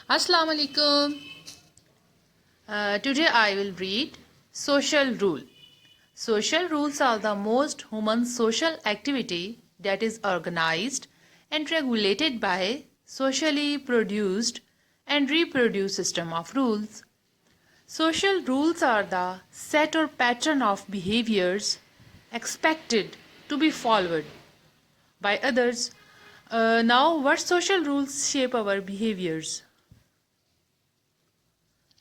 Assalamu alaikum. Today I will read social rule. Social rules are the most human social activity that is organized and regulated by socially produced and reproduced system of rules. Social rules are the set or pattern of behaviors expected to be followed by others. Now, what social rules shape our behaviors?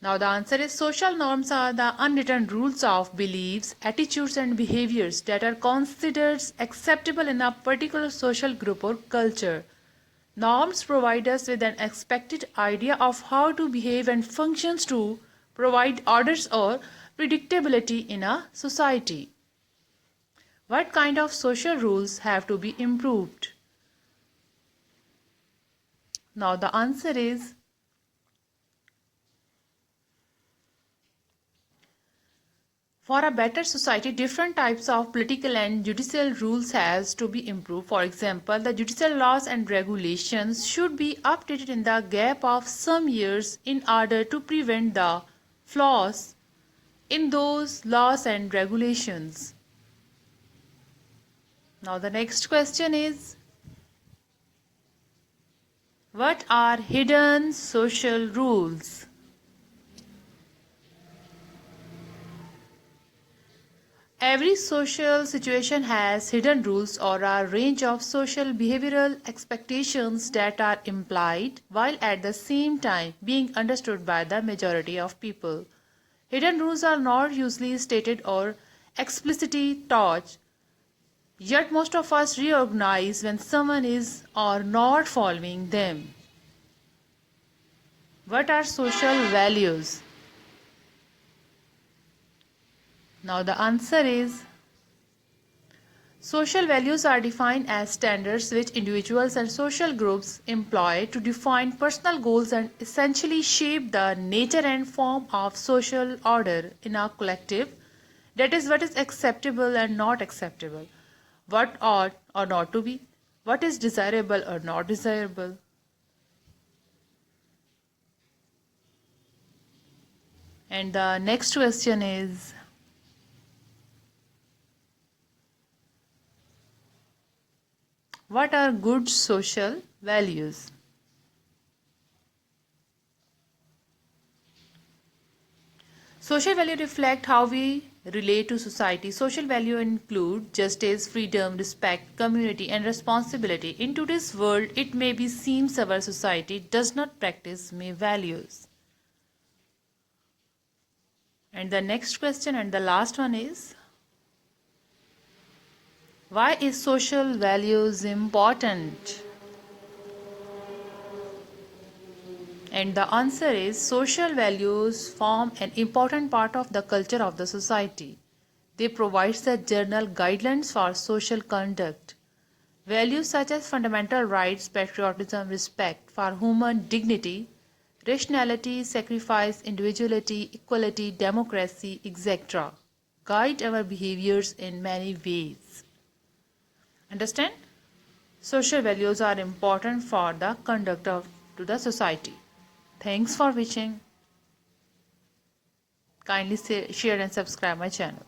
Now, the answer is social norms are the unwritten rules of beliefs, attitudes, and behaviors that are considered acceptable in a particular social group or culture. Norms provide us with an expected idea of how to behave and functions to provide orders or predictability in a society. What kind of social rules have to be improved? Now, the answer is for a better society, different types of political and judicial rules has to be improved. For example, the judicial laws and regulations should be updated in the gap of some years in order to prevent the flaws in those laws and regulations. Now the next question is, what are hidden social rules? Every social situation has hidden rules or a range of social behavioral expectations that are implied while at the same time being understood by the majority of people. Hidden rules are not usually stated or explicitly taught, yet most of us recognize when someone is or not following them. What are social values? Now the answer is social values are defined as standards which individuals and social groups employ to define personal goals and essentially shape the nature and form of social order in a collective. That is what is acceptable and not acceptable, what ought or not to be, what is desirable or not desirable. And the next question is, what are good social values? Social value reflect how we relate to society. Social value include justice, freedom, respect, community, and responsibility. In today's world, it may be seems our society does not practice may values. And the next question and the last one is, why is social values important? And the answer is social values form an important part of the culture of the society. They provide the general guidelines for social conduct. Values such as fundamental rights, patriotism, respect for human dignity, rationality, sacrifice, individuality, equality, democracy, etc. guide our behaviors in many ways. Understand? Social values are important for the conduct of to the society. Thanks for watching. Kindly share and subscribe my channel.